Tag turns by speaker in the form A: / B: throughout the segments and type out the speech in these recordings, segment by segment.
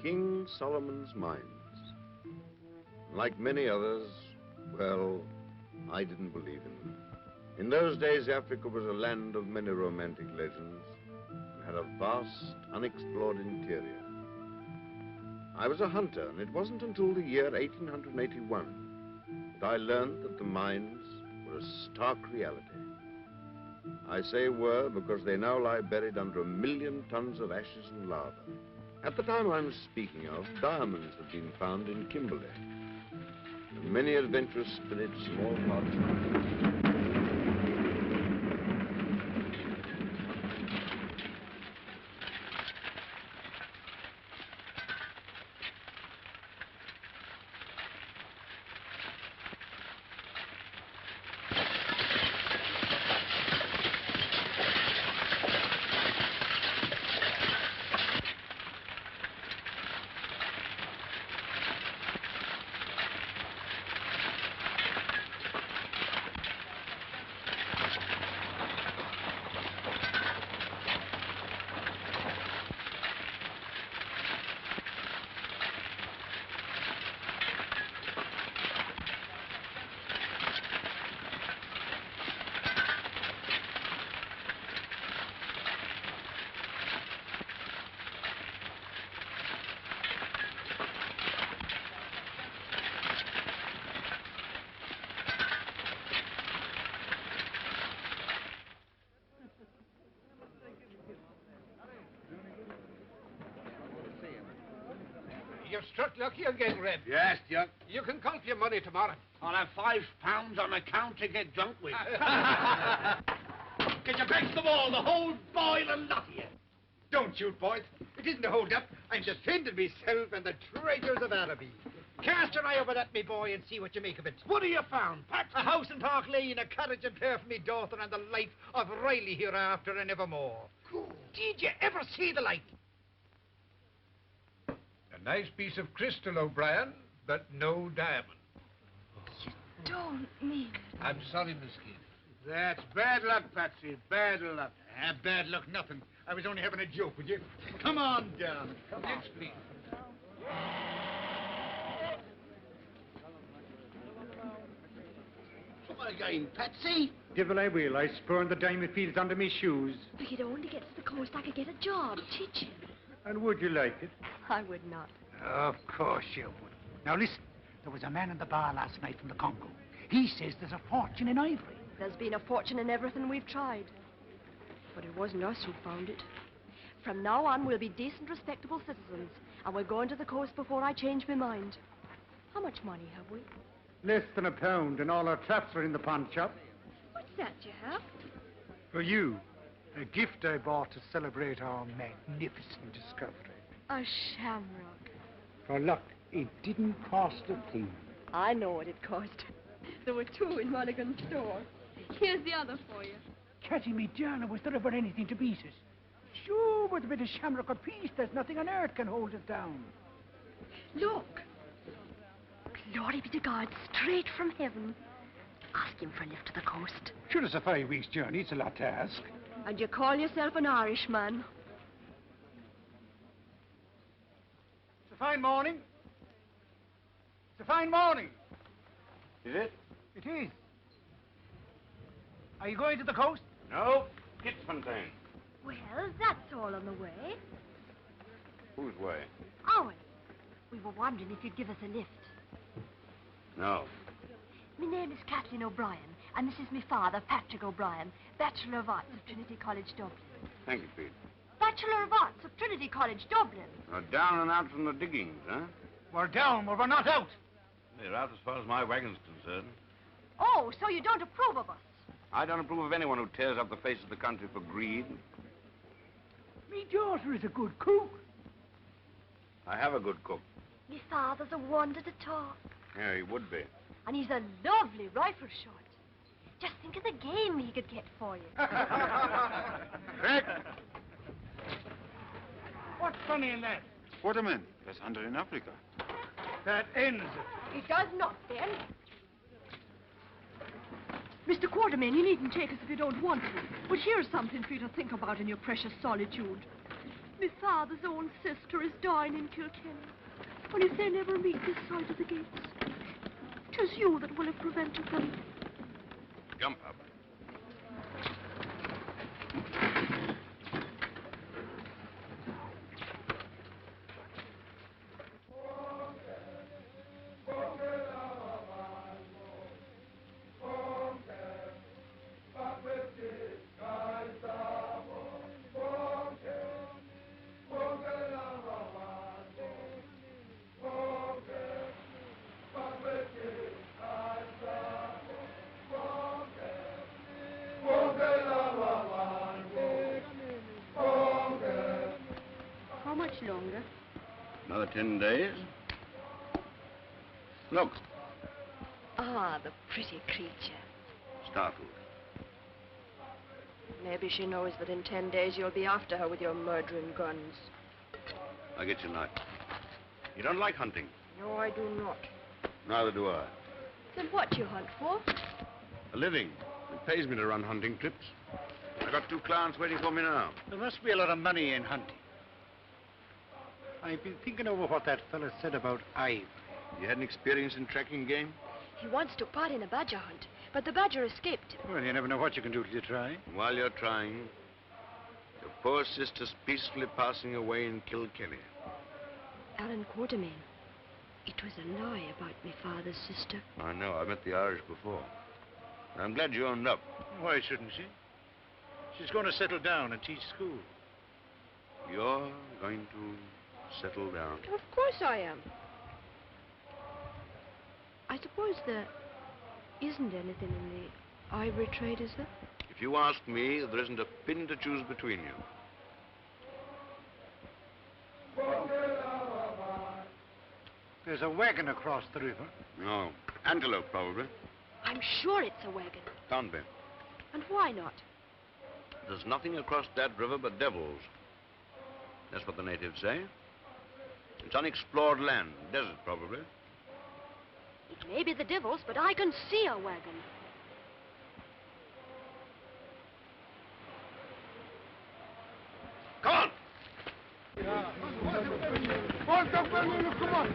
A: King Solomon's mines. Like many others, well, I didn't believe in them. In those days, Africa was a land of many romantic legends and had a vast, unexplored interior. I was a hunter, and it wasn't until the year 1881 that I learned that the mines were a stark reality. I say were because they now lie buried under 1 million tons of ashes and lava. At the time I'm speaking of, diamonds had been found in Kimberley. And many adventurous spirits from all parts of the world.
B: You've struck lucky again, Red.
C: Yes, John.
B: You can count your money tomorrow.
C: I'll have £5 on account to get drunk with.
B: Get your backs to the wall, the whole boil and lot of you. Don't shoot, boys. It isn't a hold-up. I'm defending myself and the traitors of Araby. Cast your eye over that, me boy, and see what you make of it. What have you found, Pat? A house in Park Lane, a carriage and pair for me daughter, and the life of Riley hereafter and evermore. Cool. Did you ever see the like?
D: A nice piece of crystal, O'Brien, but no diamond.
E: You don't mean it.
D: I'm sorry, Miss Kidd.
C: That's bad luck, Patsy. Bad luck.
B: Bad luck, nothing. I was only having a joke with you. Come on down. Come on.
D: Next, please.
C: Come again, Patsy.
F: Devil I will. I spurned the diamond fields under me shoes.
E: If he'd only get to the coast, I could get a job teaching.
F: And would you like it?
E: I would not.
G: Of course you would. Now listen, there was a man in the bar last night from the Congo. He says there's a fortune in ivory.
E: There's been a fortune in everything we've tried. But it wasn't us who found it. From now on, we'll be decent, respectable citizens. And we're going to the coast before I change my mind. How much money have we?
F: Less than £1, and all our traps are in the pawn shop.
E: What's that you have?
G: For you, a gift I bought to celebrate our magnificent discovery.
E: A shamrock.
G: For luck, it didn't cost a thing.
E: I know what it cost. There were 2 in Mulligan's store. Here's the other for you.
G: Catty me, Jana, was there ever anything to beat it? Sure, with a bit of shamrock apiece, there's nothing on earth can hold it down.
E: Look. Glory be to God, straight from heaven. Ask him for a lift to the coast.
G: Sure, it's a 5 weeks' journey. It's a lot to ask.
E: And you call yourself an Irishman?
F: It's a fine morning. It's a fine morning.
A: Is it?
F: It is. Are you going to the coast?
A: No, Kitzfontein.
E: Well, that's all on the way.
A: Whose way?
E: Ours. We were wondering if you'd give us a lift.
A: No.
E: My name is Kathleen O'Brien, and this is my father, Patrick O'Brien, Bachelor of Arts of Trinity College, Dublin.
A: Thank you, Pete.
E: Bachelor of Arts of Trinity College, Dublin.
A: Down and out from the diggings, huh?
F: We're down, but we're not out.
A: They're out as far as my wagon's concerned.
E: Oh, so you don't approve of us?
A: I don't approve of anyone who tears up the face of the country for greed.
G: Me daughter is a good cook.
A: I have a good cook.
E: My father's a wonder to talk.
A: Yeah, he would be.
E: And he's a lovely rifle shot. Just think of the game he could get for you.
A: Rick!
F: What's funny in that?
A: Quatermain, that's hunter in Africa.
F: That ends it.
E: It does not, then. Mr. Quatermain, you needn't take us if you don't want to. But here's something for you to think about in your precious solitude. My father's own sister is dying in Kilkenny. And if they never meet this side of the gates, 'tis you that will have prevented them.
A: Jump up.
E: How much longer?
A: Another 10 days. Look,
E: Ah, the pretty creature.
A: startled.
E: Maybe she knows that in 10 days you'll be after her with your murdering guns.
A: I get your knife. You don't like hunting?
E: No, I do not.
A: Neither do I.
E: Then what do you hunt for?
A: A living. It pays me to run hunting trips. I got 2 clients waiting for me now.
F: There must be a lot of money in hunting. I've been thinking over what that fellow said about ivory.
A: You had an experience in tracking game?
E: He wants to part in a badger hunt, but the badger escaped him.
F: Well, you never know what you can do till you try.
A: While you're trying, your poor sister's peacefully passing away in Kilkenny.
E: Allan Quatermain. It was a lie about my father's sister.
A: I know. I met the Irish before. I'm glad you owned up.
F: Why shouldn't she? She's going to settle down and teach school.
A: You're going to settle down.
E: Of course I am. I suppose there isn't anything in the ivory trade, is there?
A: If you ask me, there isn't a pin to choose between you.
F: There's a wagon across the river.
A: No. Antelope, probably.
E: I'm sure it's a wagon.
A: Can't be.
E: And why not?
A: There's nothing across that river but devils. That's what the natives say. It's unexplored land. Desert, probably.
E: It may be the devils, but I can see a wagon.
A: Come on!
D: Come on.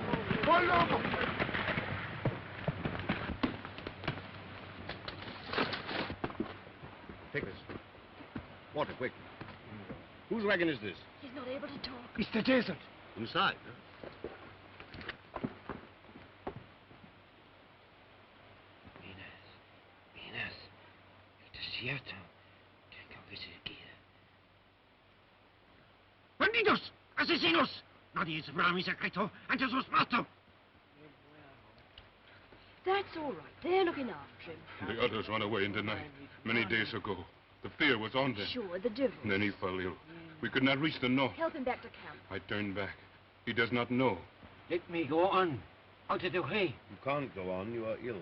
D: Hold over.
A: Take this. Water, quick. Whose wagon is this?
E: He's not able to talk.
G: It's the desert.
A: Inside, huh?
C: Minas, el desierto, tengo que seguir. ¡Bandidos! ¡Asesinos! Nadie sabrá mi secreto antes os mato.
E: That's all right. They're looking after him.
H: The others ran away in the night, many days ago. The fear was on them.
E: Sure, the devils.
H: And then he fell ill. We could not reach the north.
E: Help him back to camp.
H: I turned back. He does not know.
C: Let me go on, out of the way.
A: You can't go on. You are ill.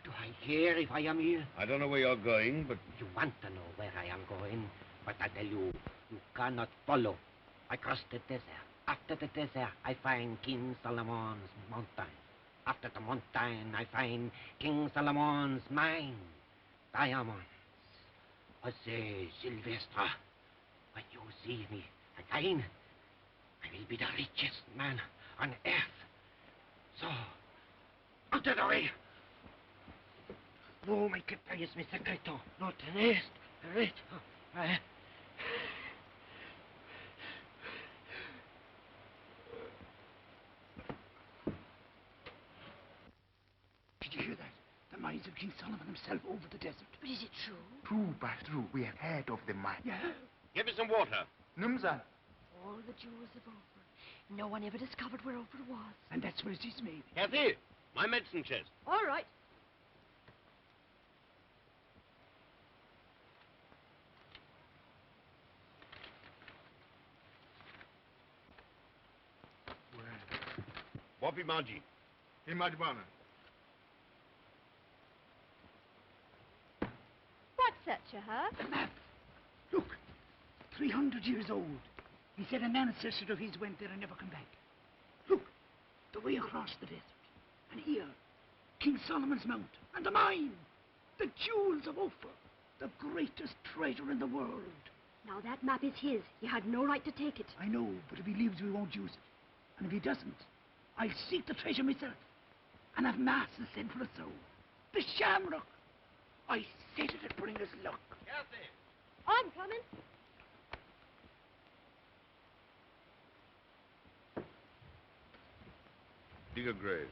C: Do I care if I am ill?
A: I don't know where you're going, but...
C: You want to know where I am going, but I tell you, you cannot follow. I cross the desert. After the desert, I find King Solomon's mountain. After the mountain, I find King Solomon's mine. Diamonds. Jose Silvestre. When you see me again, I will be the richest man on earth. So, out of the way. No me quites mi secreto. No tenés derecho.
G: Did you hear that? The mines of King Solomon himself over the desert.
E: But is it true?
D: True, by true. We have heard of the mine.
G: Yeah.
A: Give me some water.
D: Numza.
E: All the jewels of Ophir. No one ever discovered where Ophir was.
G: And that's where it is, maybe.
A: Kathy, my medicine chest.
E: All right.
A: Wapi Maji.
D: Imajbana.
E: What's that you have?
G: The map. Look. 300 years old. He said an ancestor of his went there and never come back. Look. The way across the desert. And here. King Solomon's Mount. And the mine. The jewels of Ophir. The greatest treasure in the world.
E: Now, that map is his. He had no right to take it.
G: I know, but if he leaves, we won't use it. And if he doesn't, I'll seek the treasure myself. And have mass is sent for a soul. The shamrock. I said it'd bring us luck.
B: Geoffrey!
E: I'm coming.
A: Dig a grave.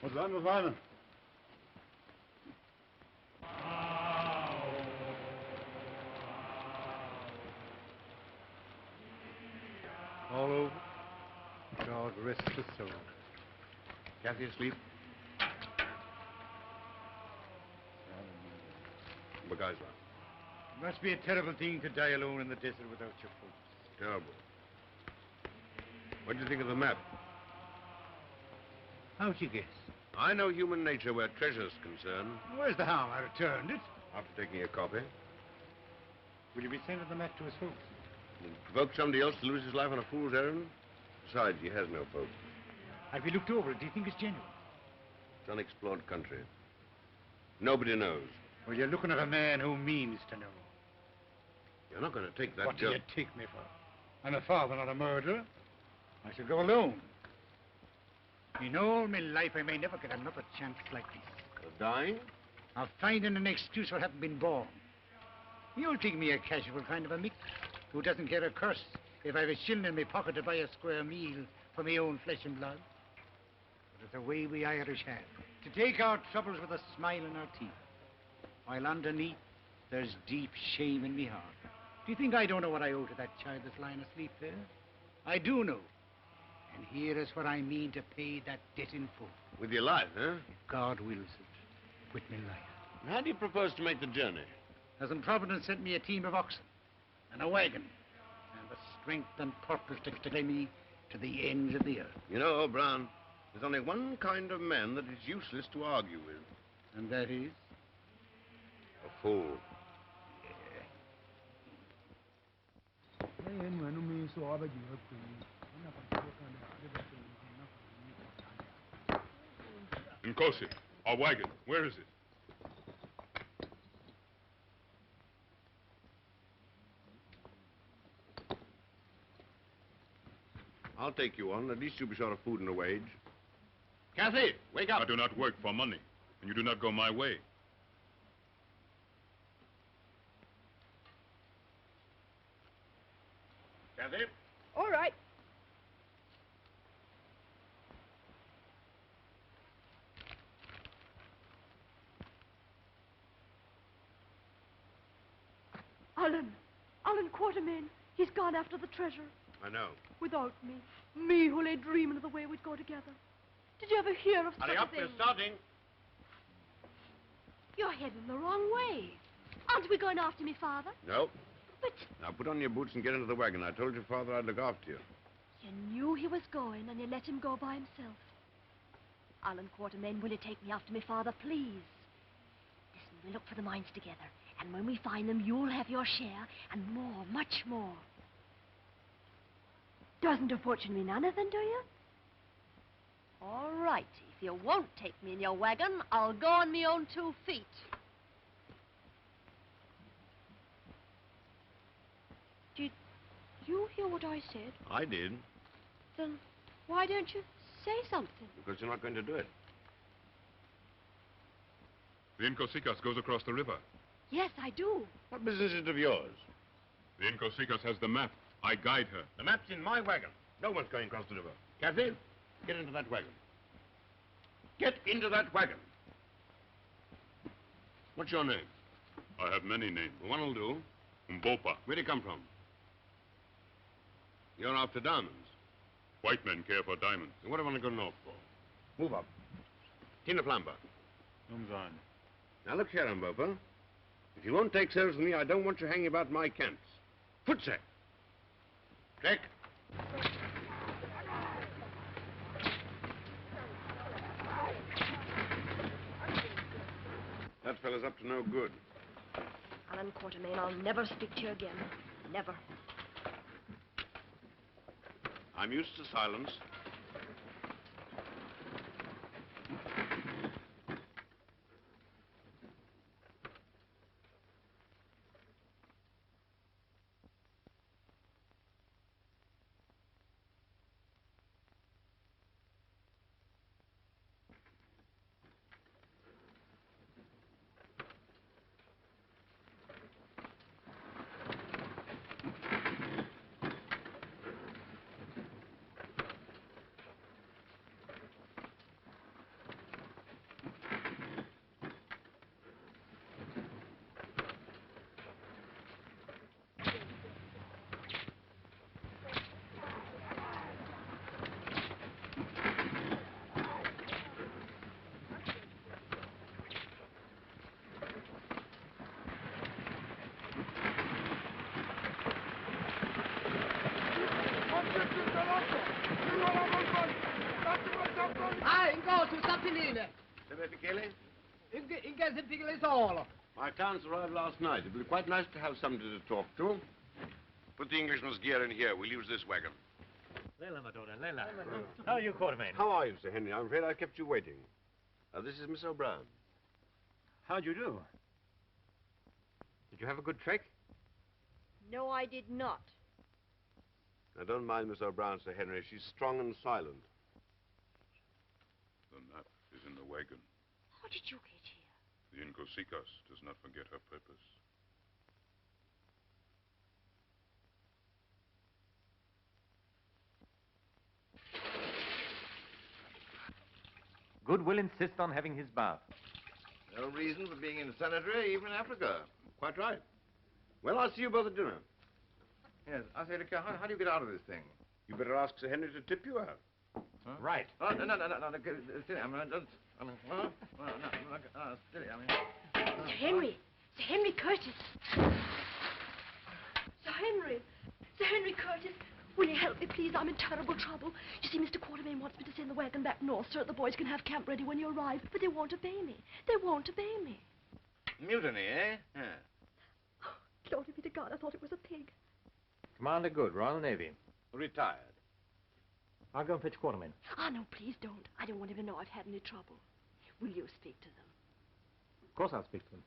F: What's that, my father? All over. God rest his soul.
A: Kathy asleep? Barkas.
F: It must be a terrible thing to die alone in the desert without your folks.
A: Terrible. What do you think of the map?
F: How'd you guess?
A: I know human nature where treasure's concerned.
F: Where's the harm? I returned it.
A: After taking a copy.
F: Will you be sending the map to his folks?
A: And provoke somebody else to lose his life on a fool's errand? Besides, he has no folks.
F: Have you looked over it? Do you think it's genuine?
A: It's unexplored country. Nobody knows.
F: Well, you're looking at a man who means to know.
A: You're not going to take that
F: What do
A: job.
F: you take me for? I'm a father, not a murderer. I shall go alone. In all my life, I may never get another chance like this.
A: Of dying?
F: Of finding an excuse for having been born. You'll think me a casual kind of a mick who doesn't care a curse if I've a shilling in my pocket to buy a square meal for my own flesh and blood. But it's the way we Irish have. To take our troubles with a smile in our teeth. While underneath, there's deep shame in me heart. Do you think I don't know what I owe to that child that's lying asleep there? I do know. And here is where I mean to pay that debt in full.
A: With your life, huh?
F: If God wills it, with me life.
A: And how do you propose to make the journey?
F: Hasn't Providence sent me a team of oxen and a wagon and the strength and purpose to carry me to the ends of the earth?
A: You know, O'Brien, there's only one kind of man that is useless to argue with.
F: And that is?
A: A fool.
H: Nkosi, our wagon, where is it?
A: I'll take you on. At least you'll be short of food and a wage. Kathy, wake up.
H: I do not work for money, and you do not go my way.
A: Kathy?
E: All right. Allan Quatermain. He's gone after the treasure.
A: I know.
E: Without me. Me who lay dreaming of the way we'd go together. Did you ever hear of such
A: Hurry
E: a
A: up,
E: thing?
A: we're starting.
E: You're heading the wrong way. Aren't we going after me, Father?
A: No.
E: But
A: Now put on your boots and get into the wagon. I told your father I'd look after you.
E: you knew he was going and you let him go by himself. Allan Quatermain, will you take me after me, Father, please? Listen, we'll look for the mines together. And when we find them, you'll have your share, and more, much more. Doesn't a fortune mean anything, do you? All right. If you won't take me in your wagon, I'll go on me own 2 feet. Did you hear what I said?
A: I did.
E: Then why don't you say something?
A: Because you're not going to do it.
H: The Inkosikas goes across the river.
E: Yes, I do.
A: What business is it of yours?
H: The Inkosikas has the map. I guide her.
A: The map's in my wagon. No one's going across the river. Kathy, get into that wagon. Get into that wagon. What's your name?
H: I have many names.
A: Well, one'll do.
H: Umbopa.
A: Where'd he come from? You're after diamonds.
H: White men care for diamonds.
A: What do I want to go north for? Move up. Tina Flamba. Now look here, Umbopa. If you won't take service with me, I don't want you hanging about my camps. Footsack. Check. That fellow's up to no good.
E: Allan Quatermain, I'll never speak to you again. Never.
A: I'm used to silence.
B: Incontro, Sappiline.
A: Deve Michele?
B: In case piccole solo.
A: My accounts arrived last night. It'd be quite nice to have somebody to talk to.
H: Put the Englishman's gear in here. We'll use this wagon.
I: Lela, Madonna, Lela. How are you, Quatermain?
A: How are you, Sir Henry? I'm afraid I kept you waiting. This is Miss O'Brien.
I: How'd you do?
A: Did you have a good trek?
E: No, I did not.
A: I don't mind Miss O'Brien, Sir Henry. She's strong and silent.
H: The map is in the wagon.
E: How did you get here?
H: The Incosikas does not forget her purpose.
I: Good will insist on having his bath.
A: No reason for being in sanitary, even in Africa. Quite right. Well, I'll see you both at dinner. Yes, I say, look, how do you get out of this thing? You better ask Sir Henry to tip you out.
I: Huh? Right.
A: Oh, no, steady. Steady,
E: Sir Henry! Sir Henry Curtis! Sir Henry! Sir Henry Curtis! Will you help me, please? I'm in terrible trouble. You see, Mr. Quatermain wants me to send the wagon back north so that the boys can have camp ready when you arrive, but they won't obey me. They won't obey me.
A: Mutiny, eh? Yeah.
E: Oh, glory be to God, I thought it was a pig.
I: Commander Good, Royal Navy.
A: Retired.
I: I'll go and fetch Quatermain.
E: Ah, no, please don't. I don't want him to know I've had any trouble. Will you speak to them?
I: Of course I'll speak to them.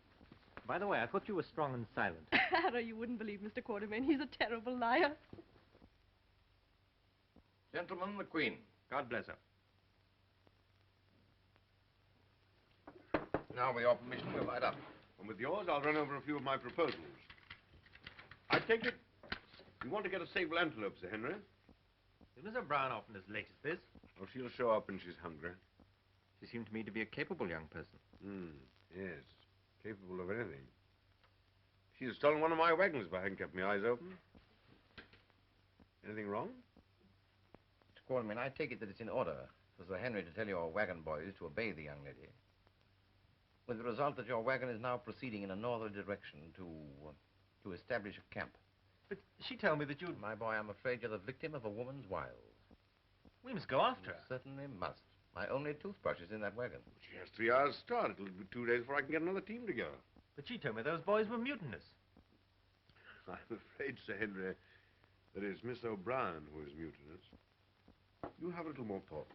I: By the way, I thought you were strong and silent.
E: Harry, you wouldn't believe Mr. Quatermain. He's a terrible liar.
A: Gentlemen, the Queen.
I: God bless her.
A: Now, with your permission, we'll light up. And with yours, I'll run over a few of my proposals. I take it you want to get a sable antelope, Sir Henry?
I: Is Miss O'Brien often as late as this?
A: Oh, she'll show up when she's hungry.
I: She seemed to me to be a capable young person.
A: Yes. Capable of anything. She'd have stolen one of my wagons if I hadn't kept my eyes open. Anything wrong?
J: Mr. Quatermain, I take it that it's in order for Sir Henry to tell your wagon boys to obey the young lady. With the result that your wagon is now proceeding in a northerly direction to establish a camp.
I: But she told me that you'd...
J: My boy, I'm afraid you're the victim of a woman's wiles.
I: We must go after her.
J: Certainly must. My only toothbrush is in that wagon.
A: She has 3 hours start. It'll be 2 days before I can get another team together.
I: But she told me those boys were mutinous.
A: I'm afraid, Sir Henry, that it's Miss O'Brien who is mutinous. You have a little more port.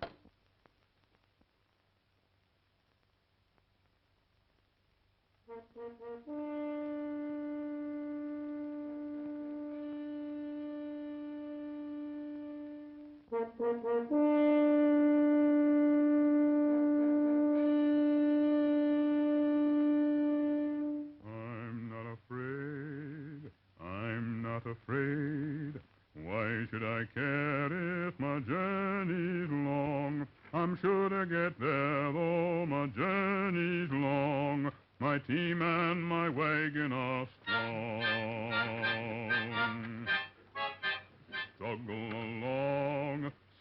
H: I'm not afraid. Why should I care if my journey's long? I'm sure to get there though my journey's long. My team and my wagon are strong.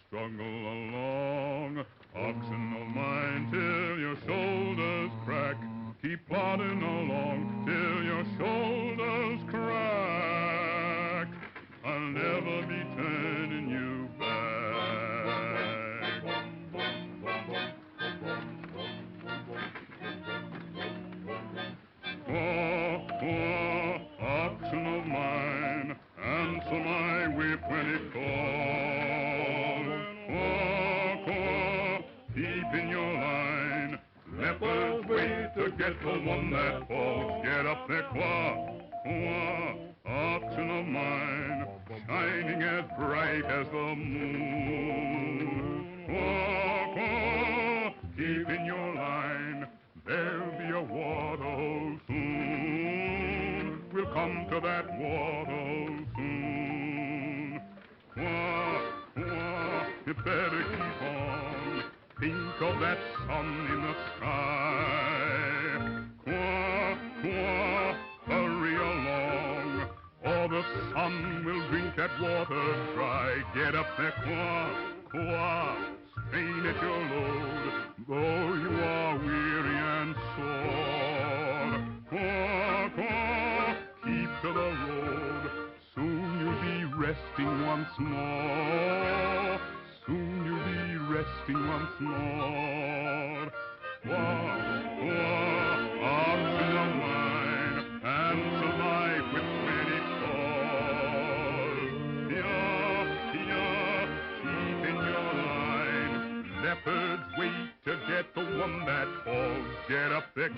H: Struggle along, oxen of mine, till your shoulders crack. Keep plodding along till your shoulders crack. I'll never be turning you back. Oxen of mine, answer my whip when it calls. Keep in your line. Lepers wait to get the one that falls. Get up there, oxen of mine, shining as bright as the moon. Keep in your line. There'll be a waterhole soon. We'll come to that waterhole soon. You better keep on. Think of that sun in the sky. Hurry along, or the sun will drink that water dry. Get up there, strain at your load, though you are weary and sore. Keep to the road, soon you'll be resting once more. Soon you'll be resting resting once more. Oxen of mine, answer my whip when it calls. Keep in your line. Leopards wait to get the one that falls. Get up there,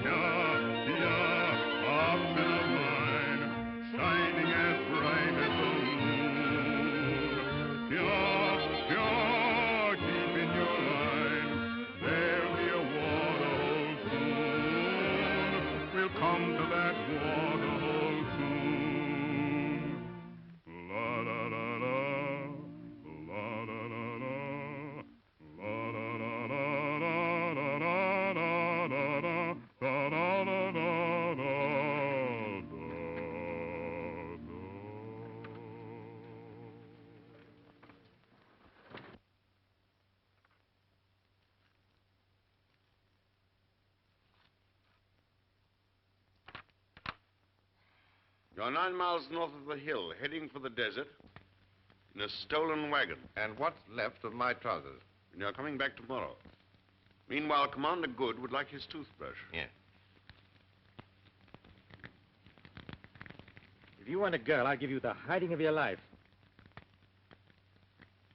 H: oxen of mine, shining as bright as the moon. Keep in your line. There'll be a waterhole soon. We'll come to that waterhole soon. La la la la, la la la la, la la la la la la la la la la la la.
A: You're 9 miles north of the hill, heading for the desert in a stolen wagon.
J: And what's left of my trousers?
A: And you're coming back tomorrow. Meanwhile, Commander Good would like his toothbrush.
J: Yeah.
I: If you want a girl, I'll give you the hiding of your life.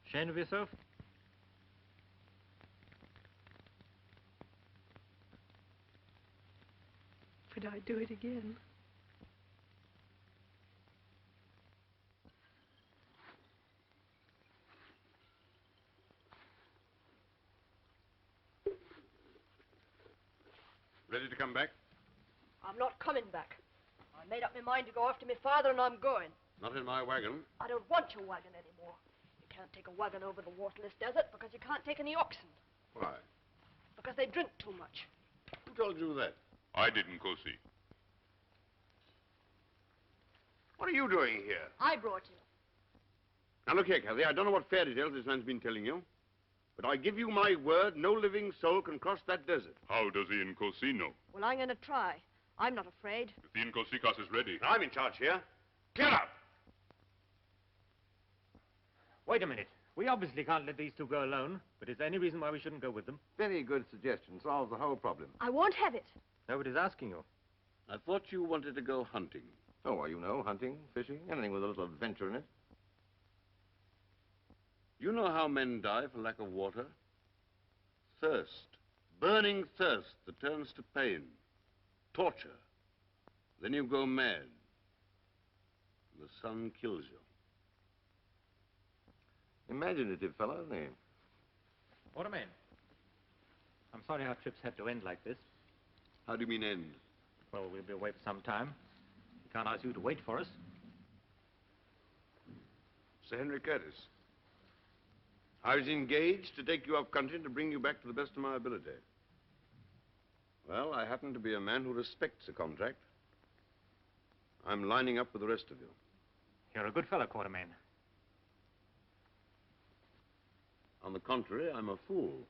I: Ashamed of yourself?
E: Could I do it again?
A: Ready to come back?
E: I'm not coming back. I made up my mind to go after my father, and I'm going.
A: Not in my wagon.
E: I don't want your wagon anymore. You can't take a wagon over the waterless desert because you can't take any oxen.
A: Why?
E: Because they drink too much.
A: Who told you that?
H: I didn't go see.
A: What are you doing here?
E: I brought you.
A: Now, look here, Kathy. I don't know what fairy tales this man's been telling you, but I give you my word, no living soul can cross that desert.
H: How does the Incosi know?
E: Well, I'm going to try. I'm not afraid.
H: If the Incosikas is ready.
A: I'm in charge here. Get up!
I: Wait a minute. We obviously can't let these two go alone, but is there any reason why we shouldn't go with them?
J: Very good suggestion. Solves the whole problem.
E: I won't have it.
I: Nobody's asking you.
A: I thought you wanted to go hunting.
J: Oh, well, you know, hunting, fishing, anything with a little adventure in it.
A: You know how men die for lack of water? Thirst. Burning thirst that turns to pain. Torture. Then you go mad. And the sun kills you.
J: Imaginative fellow, isn't he?
I: Quatermain, I'm sorry our trips had to end like this.
A: How do you mean end?
I: Well, we'll be away for some time. We can't ask you to wait for us.
A: Sir Henry Curtis. I was engaged to take you up country and to bring you back to the best of my ability. Well, I happen to be a man who respects a contract. I'm lining up with the rest of you.
I: You're a good fellow, Quatermain.
A: On the contrary, I'm a fool.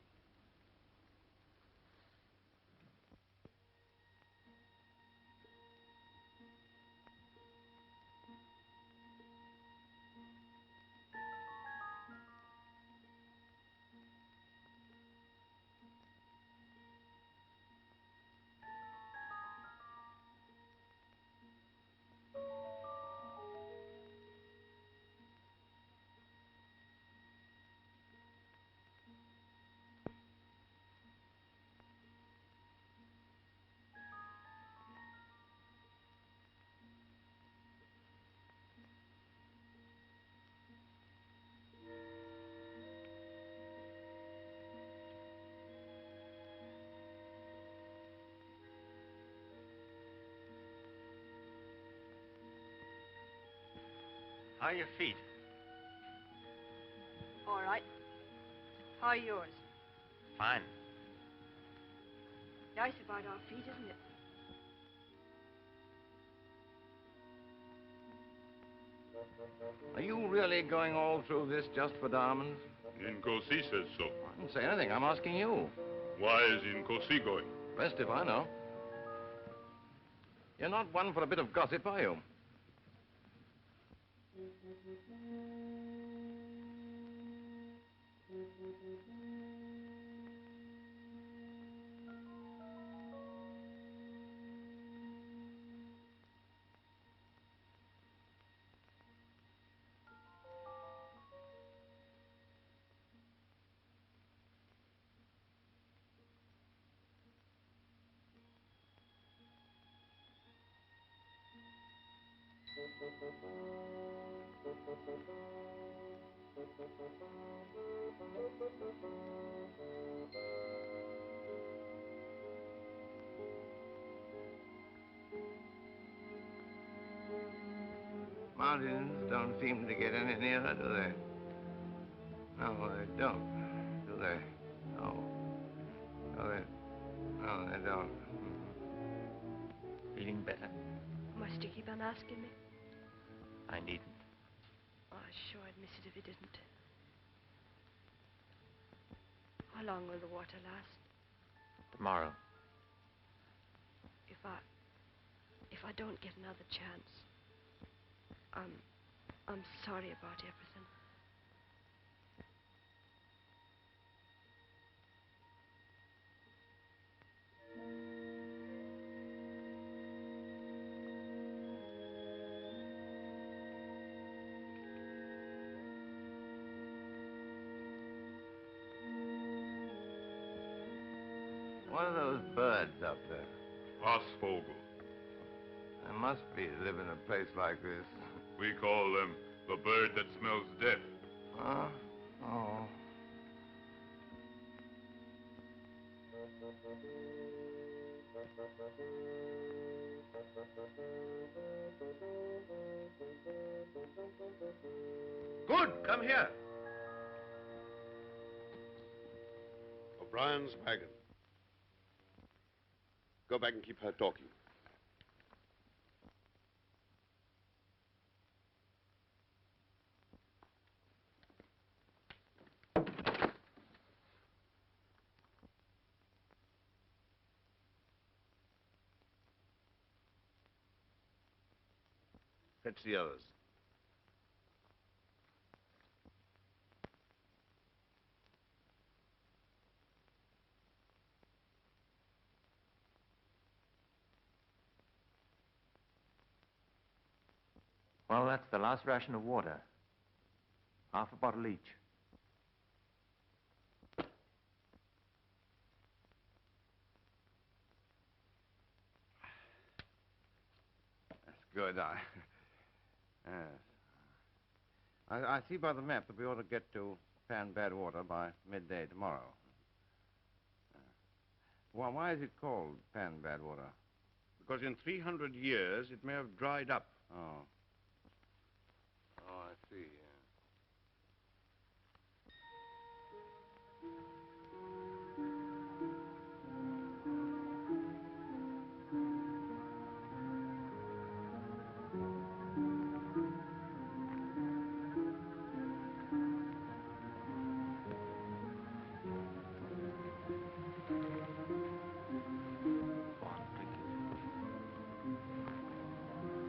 I: How are your feet?
E: All right. How are yours?
I: Fine.
E: Nice about our feet, isn't it?
J: Are you really going all through this just for diamonds?
H: Incosi says so.
J: I didn't say anything. I'm asking you.
H: Why is Incosi going?
J: Best if I know. You're not one for a bit of gossip, are you? Mountains don't seem to get any nearer, do they? No, they don't, do they? No. No, they don't.
I: Feeling better?
E: Must you keep on asking me?
I: I needn't.
E: Oh, sure, I'd miss it if you didn't. How long will the water last?
I: Tomorrow.
E: If I don't get another chance, I'm sorry about everything.
J: What are those birds up there?
H: Hospitable.
J: They must be live in a place like this.
H: We call them the bird that smells death.
J: Huh? Oh.
A: Good, come here. O'Brien's wagon. Go back and keep her talking. Fetch the others.
I: Well, that's the last ration of water. Half a bottle each.
J: That's good. I see by the map that we ought to get to Pan Badwater by midday tomorrow. Well, why is it called Pan Badwater?
A: Because in 300 years, it may have dried up.
J: Oh. Oh, I see, yeah.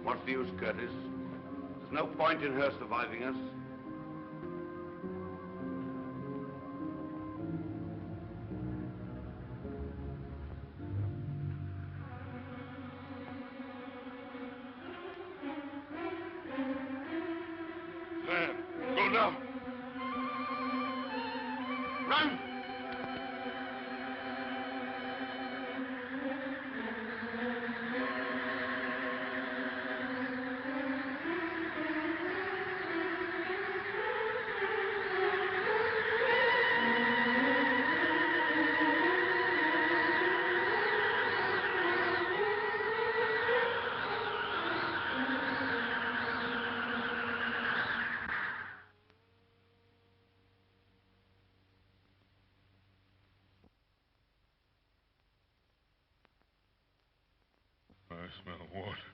A: What's the use, Curtis? There's no point in her surviving us.
H: Sam, go down.
A: Run!
H: I smell water.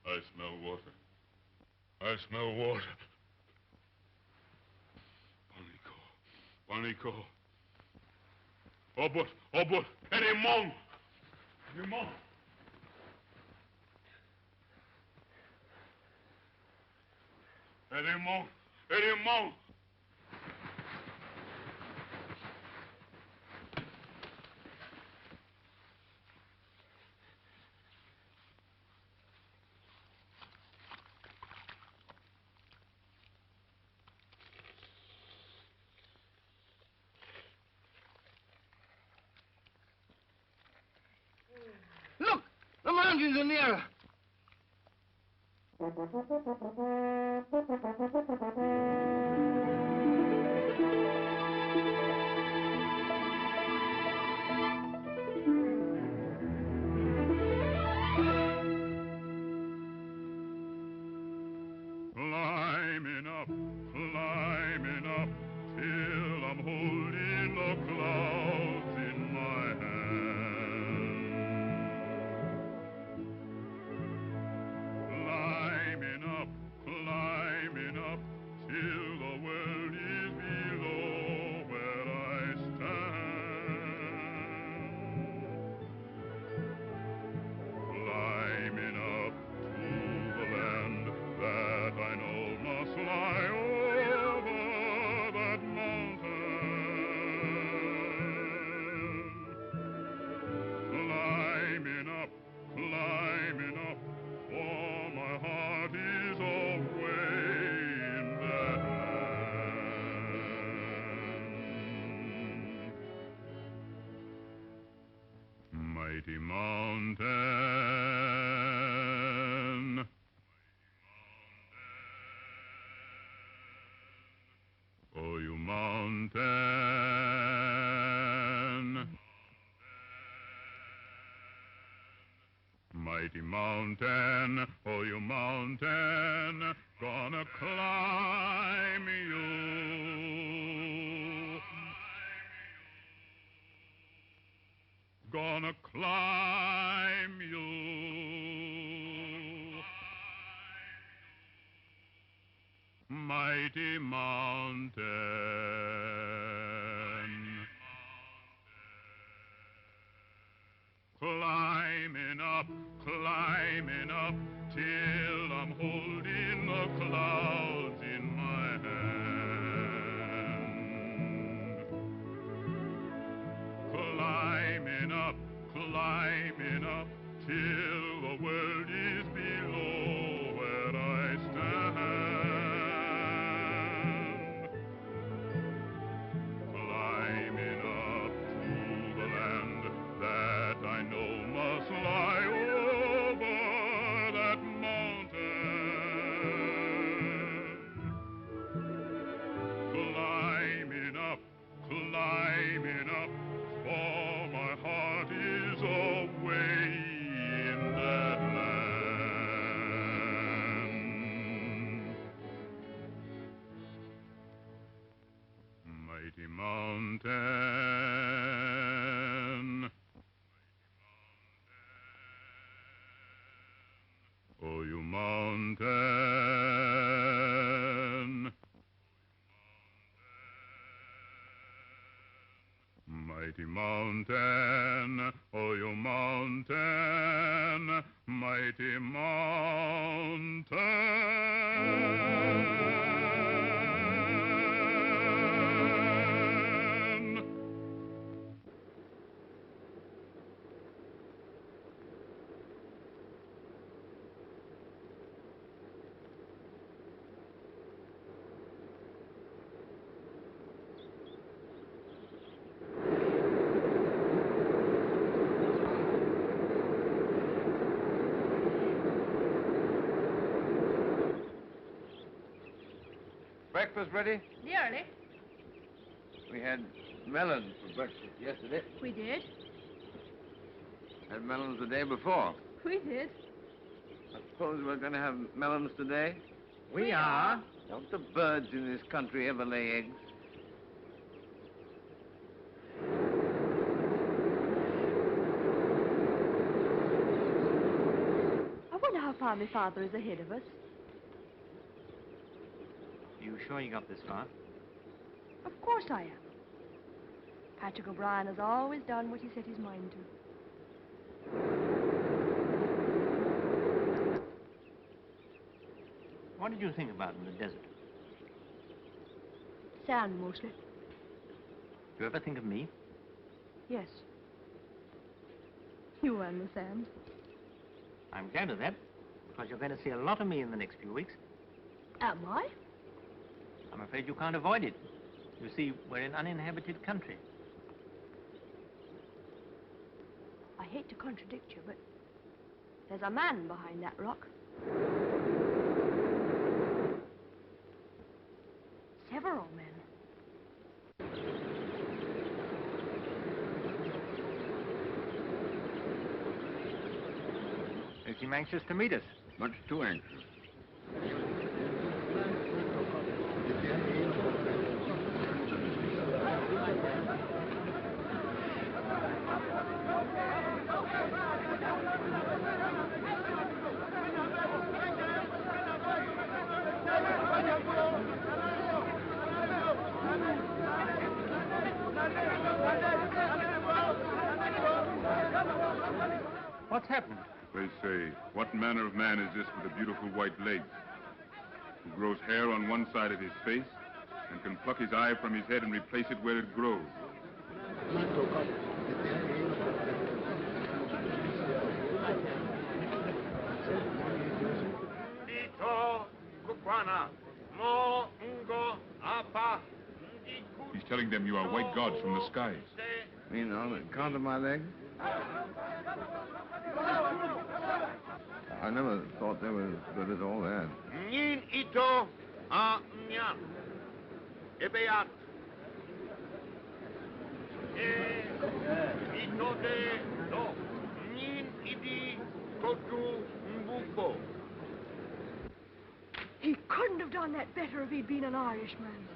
H: I smell water. I smell water. Panico. Obot, Erimon. Erimon.
J: Look! The mountains are nearer!
H: Climbing up, till I'm holding the clouds in my hand. Climbing up, till the world is below where I stand. Climbing up to the land that I know must lie over that mountain. Climbing up, for my heart is away in that land. Mighty mountain, oh, you mountain, mighty mountain, oh, you mountain, gonna climb you. Gonna climb you. Mighty mountain, climbing up, till I'm holding the clouds in my hand. Climbing up, till the world is below where I stand. Climbing up to the land that I know must lie over that mountain. Climbing up, for my heart is away in that land. Mighty mountain, oh, you mountain, mighty mountain, oh, you mountain, mighty mountain.
A: Breakfast ready?
E: Nearly.
A: We had melons for breakfast yesterday.
E: We did.
A: Had melons the day before.
E: We did.
A: I suppose we're going to have melons today?
E: We are.
A: Don't the birds in this country ever lay eggs?
E: I wonder how far my father is ahead of us.
I: You sure you got this far?
E: Of course I am. Patrick O'Brien has always done what he set his mind to.
I: What did you think about in the desert?
E: Sand, mostly.
I: Do you ever think of me?
E: Yes. You were in the sand.
I: I'm glad of that, because you're going to see a lot of me in the next few weeks.
E: Am I?
I: I'm afraid you can't avoid it. You see, we're in uninhabited country.
E: I hate to contradict you, but there's a man behind that rock.
I: You seem anxious to meet us.
A: Much too anxious.
I: What's happened?
H: They say, what manner of man is this with the beautiful white legs, who grows hair on one side of his face and can pluck his eye from his head and replace it where it grows? He's telling them you are white gods from the skies.
A: You know, the count of my legs? I never thought they were as good as all that.
K: Nyin ito a nyan. Ebeat. Ito de do. Nyin idi kotu mbupo.
E: He couldn't have done that better if he'd been an Irishman.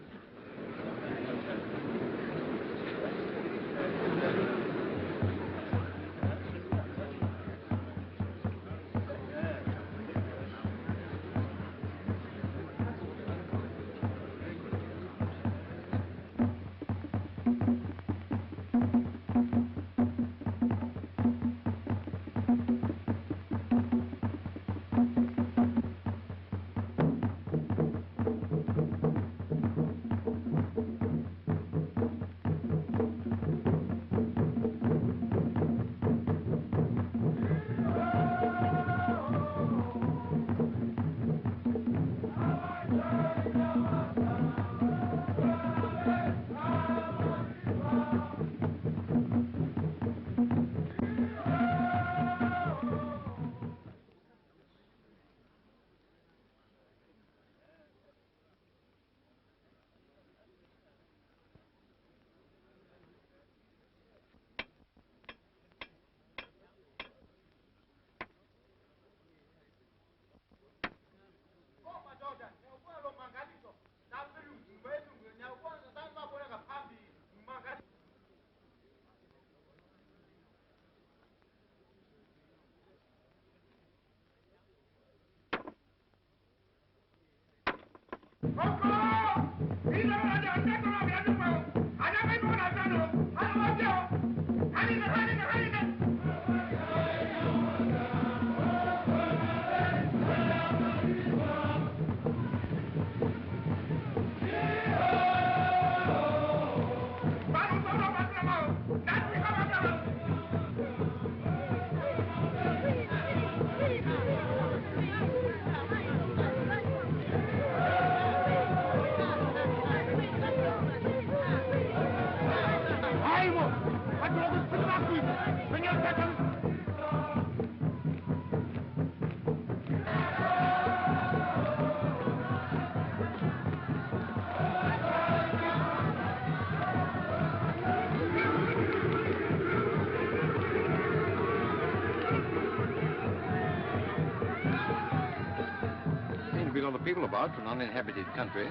J: People about an uninhabited country.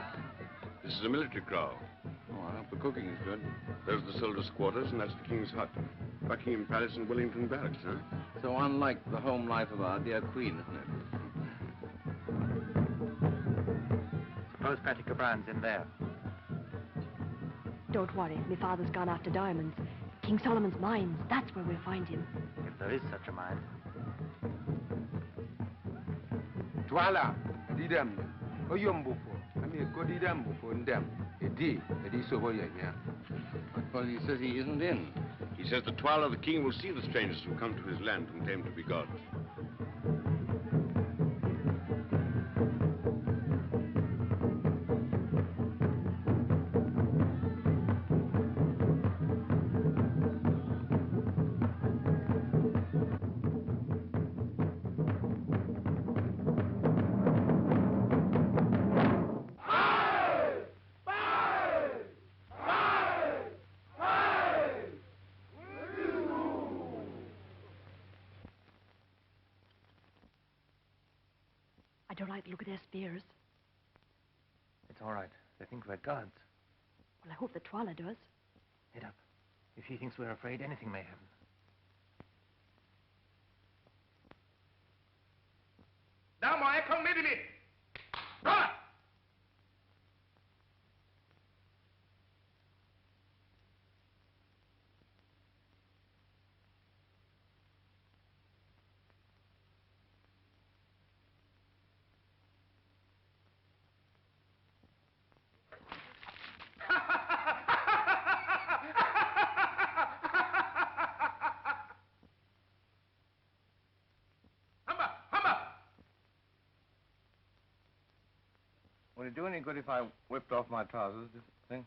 A: This is a military kraal.
J: Oh, I hope the cooking is good.
A: Those are the soldiers' quarters, and that's the King's hut. Buckingham Palace and Wellington Barracks, huh?
J: So unlike the home life of our dear Queen, isn't it?
I: Suppose Patrick O'Brien's in there.
E: Don't worry, my father's gone after diamonds. King Solomon's mines, that's where we'll find him.
I: If there is such a mine.
L: Twala, Didam, Oyombupo, I mean, Godidam for them. It is over here.
J: Well, he says he isn't in.
A: He says the Twala, the king, will see the strangers who come to his land and claim to be gods.
E: don't like the look of their spears.
I: It's all right. They think we're guards.
E: Well, I hope that Twala does.
I: Head up. If he thinks we're afraid, anything may happen.
K: Now, my come with me. Run!
J: Would it do any good if I whipped off my trousers, do you think?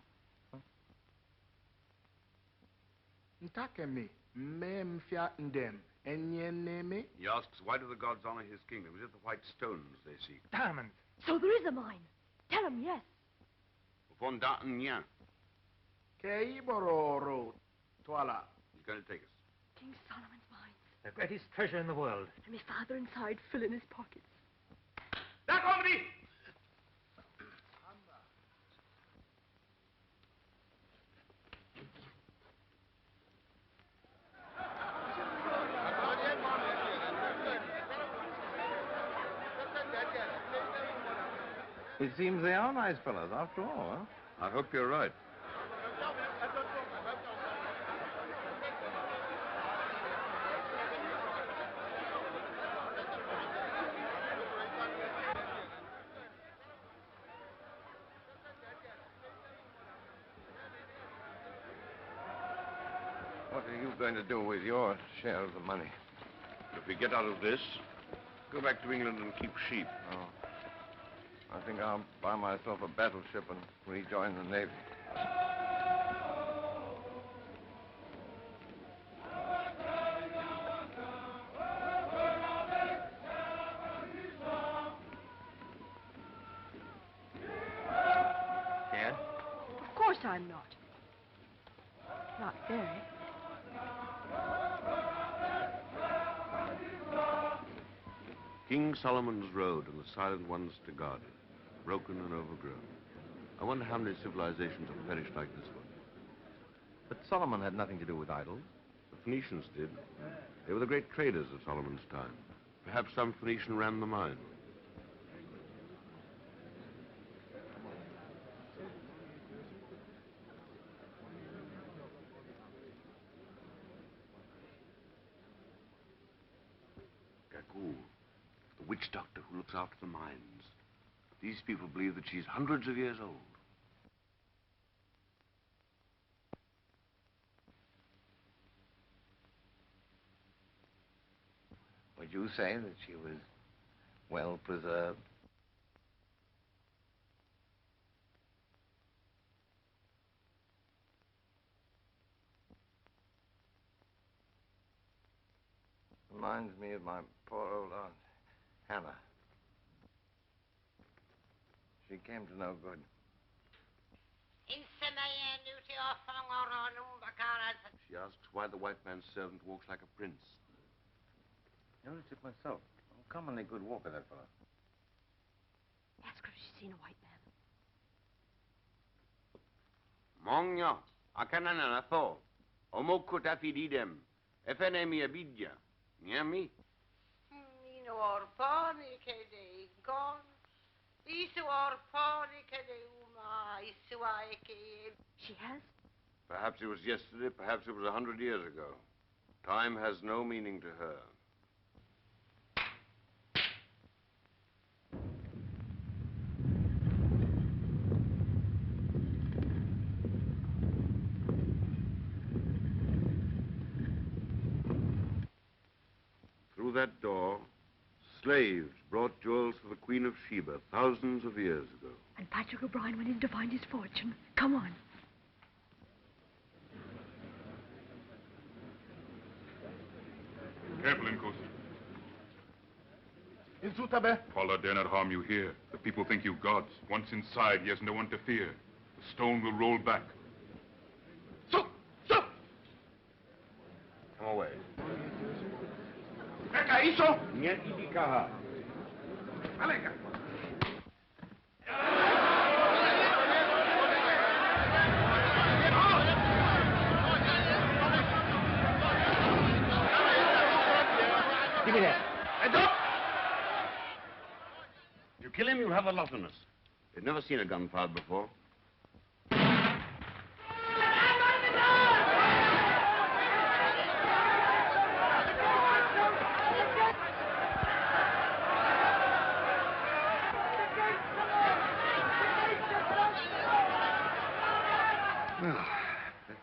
L: Ntakemi, mem fiatin dem, enyeneme.
A: He asks, why do the gods honor his kingdom? Is it the white stones they seek?
I: Diamond!
E: So there is a mine. Tell him yes.
A: Fondatanya.
L: Keibororo, Twala.
A: He's going to take us.
E: King Solomon's mine.
I: The greatest treasure in the world.
E: And my father inside filling his pockets.
K: Now, come with me.
J: It seems they are nice fellows, after all, huh?
A: I hope you're right.
J: What are you going to do with your share of the money?
A: If we get out of this, go back to England and keep sheep.
J: Oh. I think I'll buy myself a battleship and rejoin the Navy.
A: Yeah?
E: Of course I'm not. Not very.
A: King Solomon's road and the silent ones to guard it, broken and overgrown. I wonder how many civilizations have perished like this one.
J: But Solomon had nothing to do with idols.
A: The Phoenicians did. They were the great traders of Solomon's time. Perhaps some Phoenician ran the mine. Gagool, the witch doctor who looks after the mines. These people believe that she's hundreds of years old.
J: Would you say that she was well preserved? Reminds me of my poor old aunt, Hannah. She came to no good.
A: She asks why the white man's servant walks like a prince.
J: Noticed it myself. Uncommonly good walker, that fellow.
E: Ask her if she's seen a white man.
A: Mongya, akanana tho, omokuta fididem, efenemi abidja, nyami.
E: She has?
A: Perhaps it was yesterday, perhaps it was 100 years ago. Time has no meaning to her. Through that door, slaves brought jewels for the Queen of Sheba thousands of years ago.
E: And Patrick O'Brien went in to find his fortune. Come on.
H: Careful, Inkosi.
L: Insutabe.
H: Paula dare not harm you here. The people think you gods. Once inside, he has no one to fear. The stone will roll back.
A: Come away.
K: Malaga.
B: Give me that.
A: Heads up! You kill him, you'll have a lot on us. They've never seen a gun fired before.
J: Well,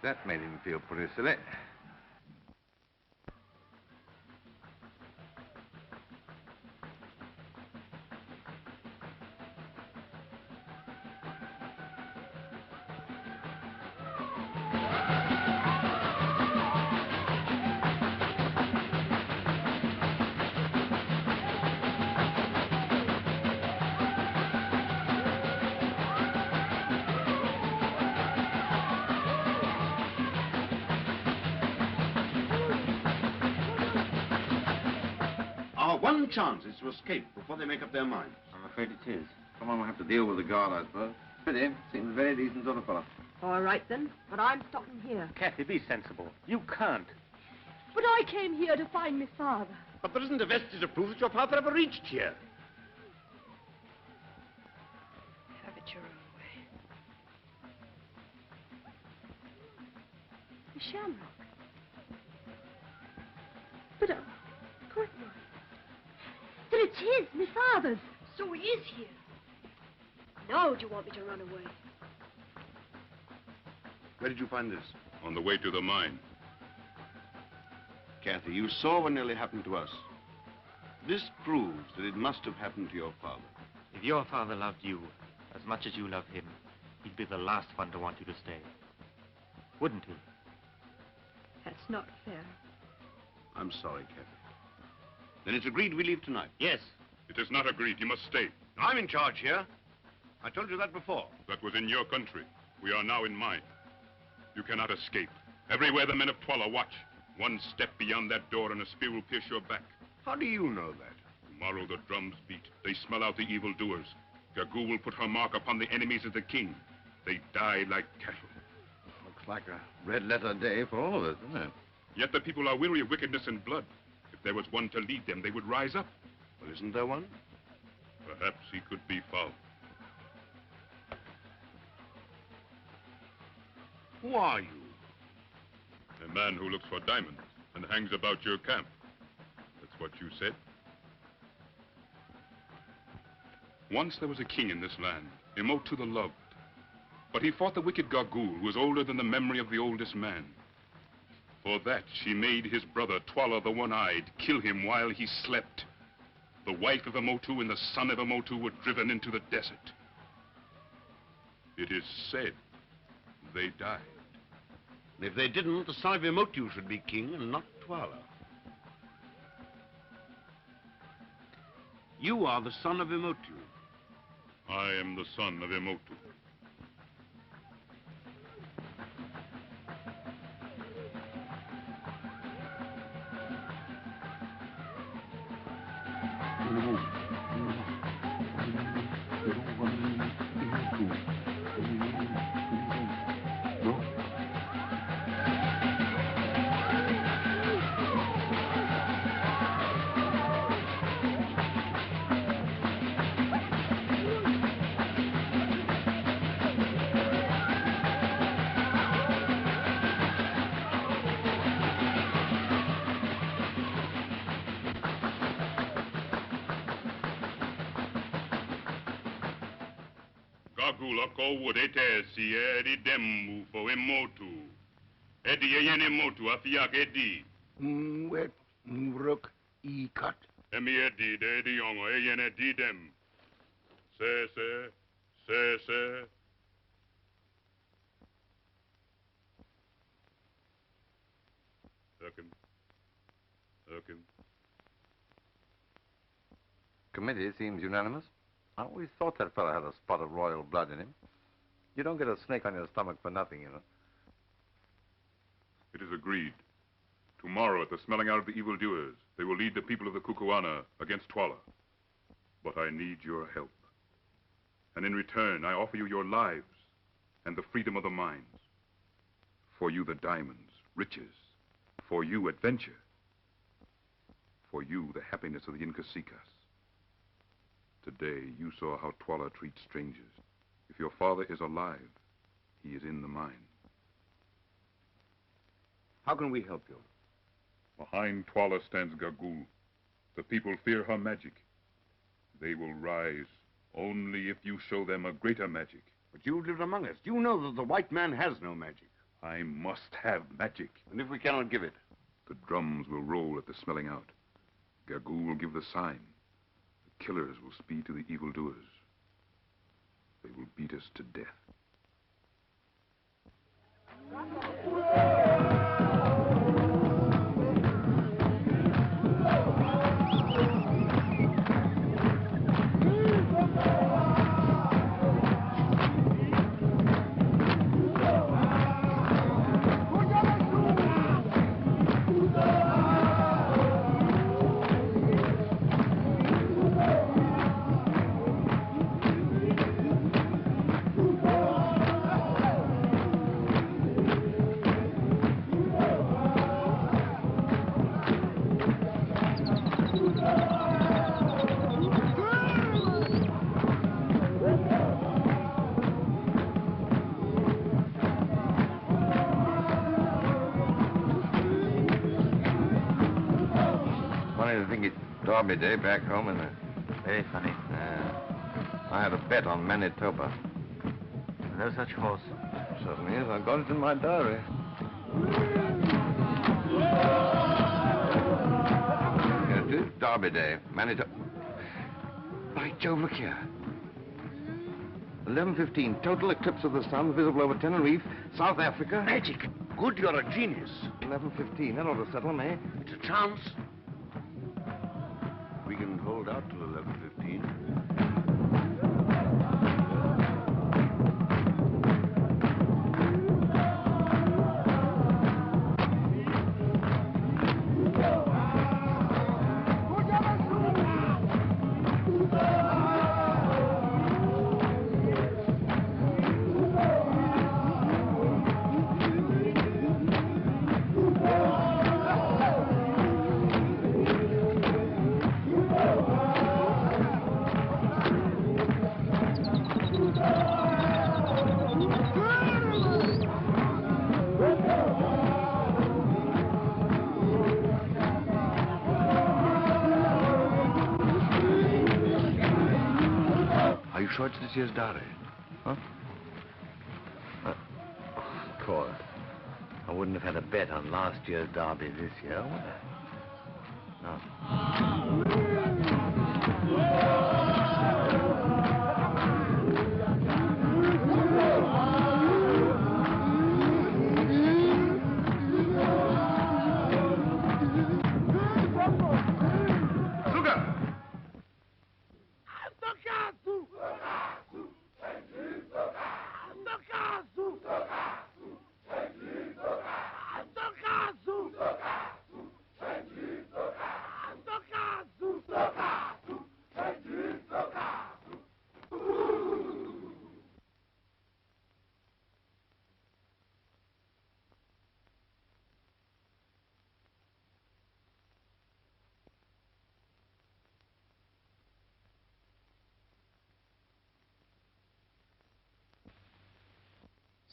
J: that made him feel pretty silly.
A: Our one chance is to escape before they make up their minds.
J: I'm afraid it is. Someone will have to deal with the guard, I suppose. Pity. Seems a very decent sort of fellow.
E: All right, then. But I'm stopping here.
I: Kathy, be sensible. You can't.
E: But I came here to find my father.
A: But there isn't a vestige of proof that your father ever reached here.
E: Have it your own way. The shamrock. But, of course not. But it's his, my father's. So he is here. Now do you want me to run away?
A: Where did you find this?
H: On the way to the mine.
A: Kathy, you saw what nearly happened to us. This proves that it must have happened to your father.
I: If your father loved you as much as you love him, he'd be the last one to want you to stay. Wouldn't he?
E: That's not fair.
A: I'm sorry, Kathy. Then it's agreed we leave tonight.
I: Yes.
H: It is not agreed. You must stay.
A: I'm in charge here. I told you that before.
H: That was in your country. We are now in mine. You cannot escape. Everywhere the men of Twala watch. One step beyond that door and a spear will pierce your back.
A: How do you know that?
H: Tomorrow the drums beat. They smell out the evildoers. Gagu will put her mark upon the enemies of the king. They die like cattle.
J: Looks like a red letter day for all of us, doesn't it?
H: Yet the people are weary of wickedness and blood. If there was one to lead them, they would rise up.
A: Well, isn't there one?
H: Perhaps he could be found.
A: Who are you?
H: A man who looks for diamonds and hangs about your camp. That's what you said. Once there was a king in this land, Imotu the Loved. But he fought the wicked Gagool, who was older than the memory of the oldest man. For that, she made his brother, Twala the One-Eyed, kill him while he slept. The wife of Imotu and the son of Imotu were driven into the desert. It is said they died.
A: And if they didn't, the son of Imotu should be king and not Twala. You are the son of Imotu.
H: I am the son of Imotu. Ko would etesi edi demu fo Imotu. Edi yen Imotu afiak edi.
L: Wet, rook, cut.
H: Emi edi de edi yongo yen edi dem. Se. Hook him.
J: Committee seems unanimous. I always thought that fellow had a spot of royal blood in him. You don't get a snake on your stomach for nothing, you know.
H: It is agreed. Tomorrow, at the smelling out of the evildoers, they will lead the people of the Kukuana against Twala. But I need your help. And in return, I offer you your lives and the freedom of the mines. For you, the diamonds, riches. For you, adventure. For you, the happiness of the Incasicas. Today, you saw how Twala treats strangers. If your father is alive, he is in the mine.
A: How can we help you?
H: Behind Twala stands Gagool. The people fear her magic. They will rise only if you show them a greater magic.
A: But you lived among us. You know that the white man has no magic.
H: I must have magic.
A: And if we cannot give it?
H: The drums will roll at the smelling out. Gagool will give the sign. The killers will speed to the evildoers. They will beat us to death.
J: Derby Day back home in the...
I: Very funny.
J: I had a bet on Manitoba.
I: No such horse.
J: Certainly is. I've got it in my diary. Here it is, Derby Day, Manitoba. By Jove, look here. 11:15, total eclipse of the sun visible over Tenerife, South Africa.
A: Magic. Good, you're a genius.
J: 11:15, that ought to settle them, eh?
A: It's a chance. We can hold out till 11:15. Sure it's this year's diary? Huh?
J: Of course. I wouldn't have had a bet on last year's derby this year, would I? No.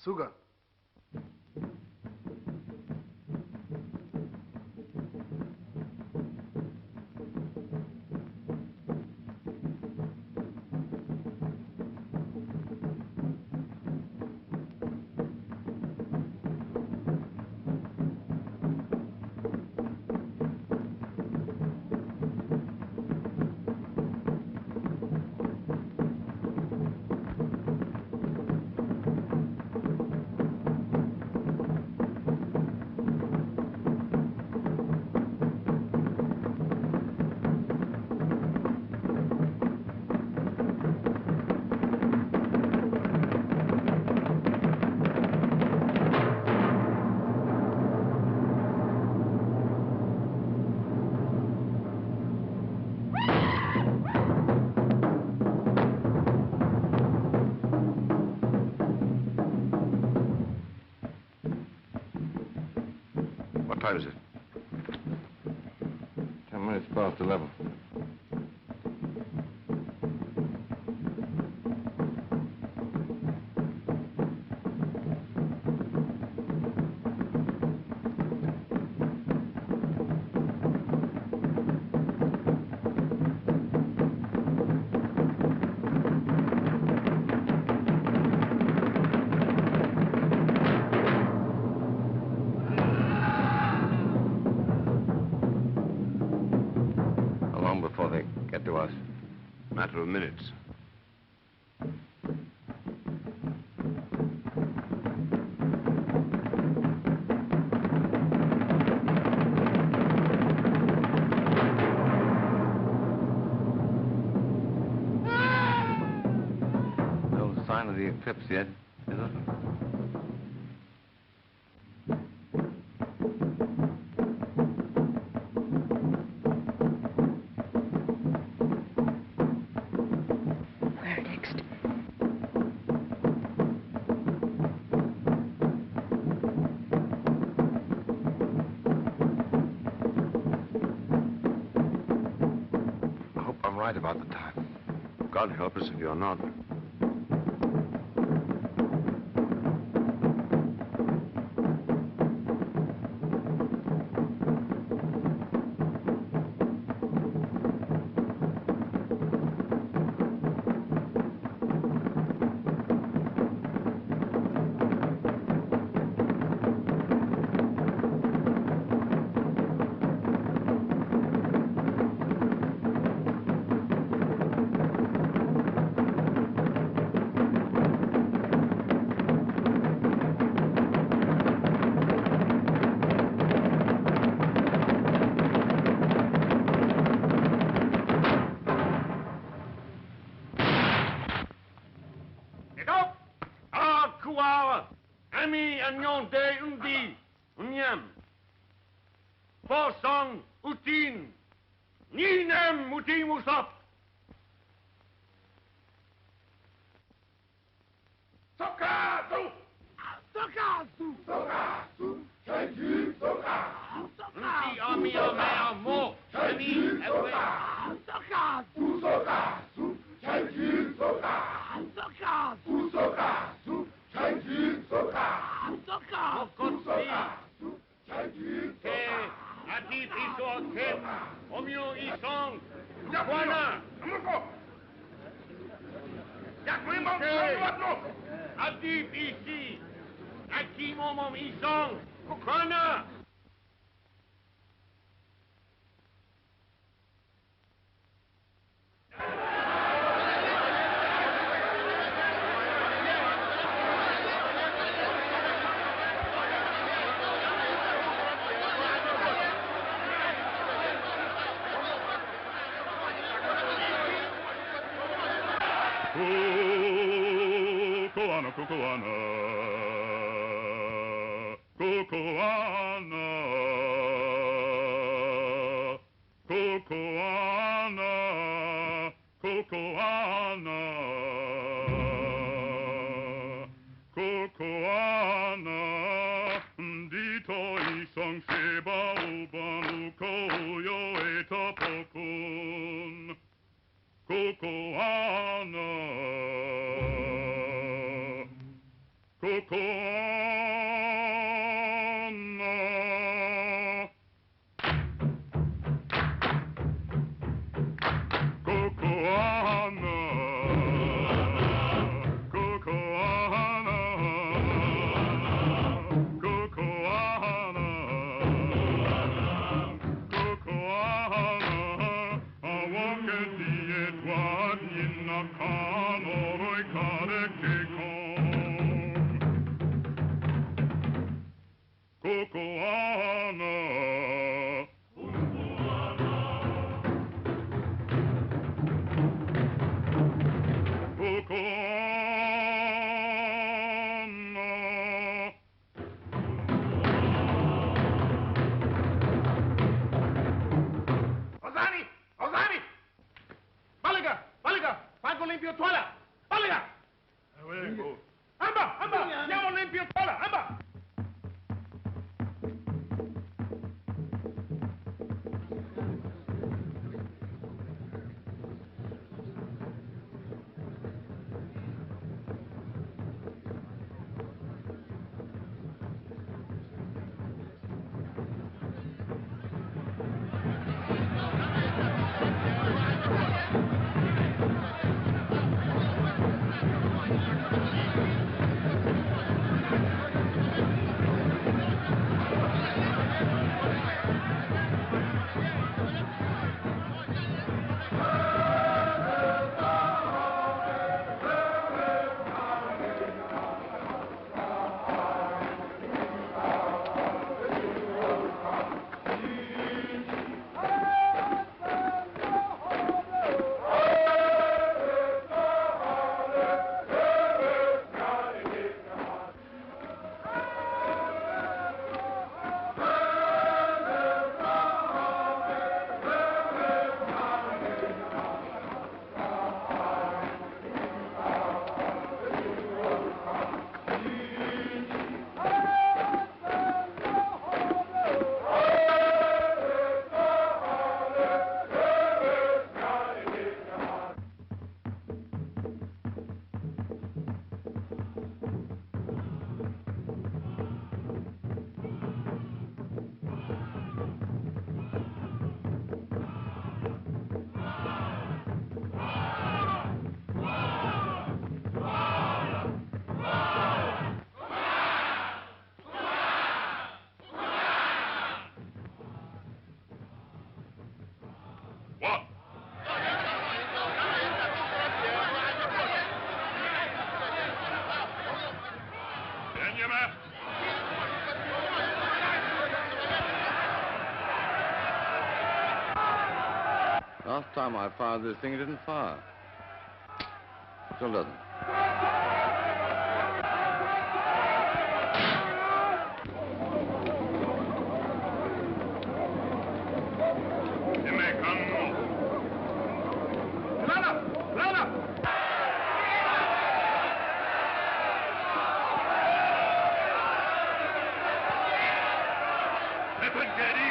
L: Sugar.
A: What time is it?
J: 10 minutes past 11.
A: Matter of minutes.
J: No sign of the eclipse yet, is there?
A: Right about the time. God help us if you're not. Last time I fired this thing, it didn't fire. Still doesn't.
H: You may come.
K: Run up! Run up!
H: Weapon ready.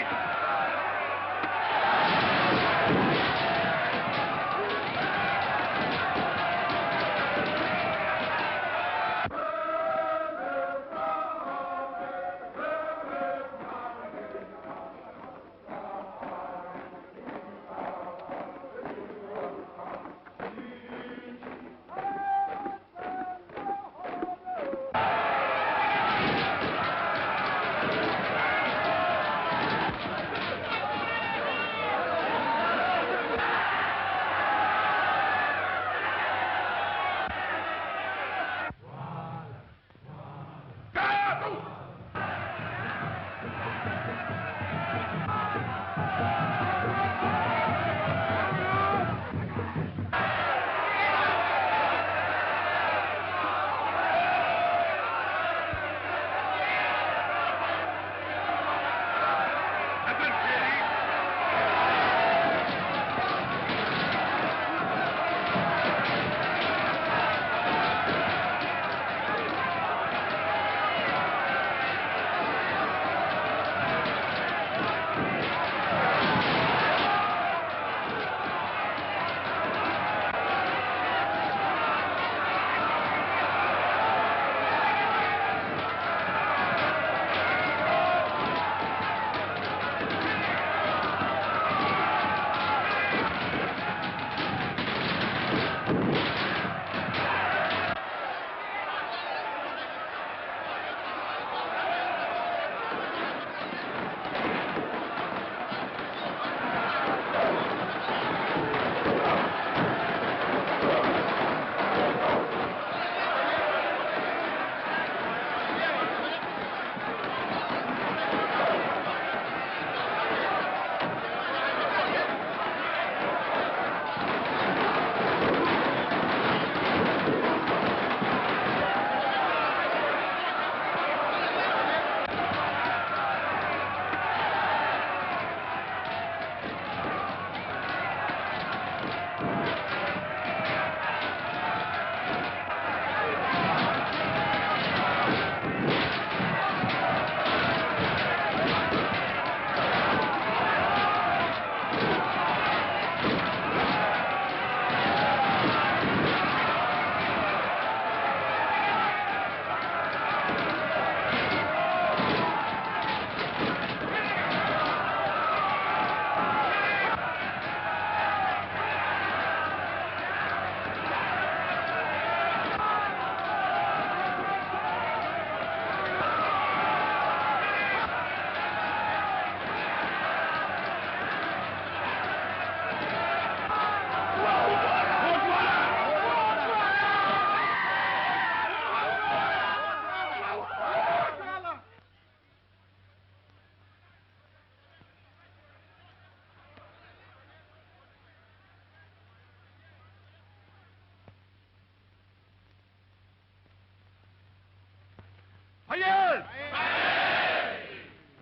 K: Hayır!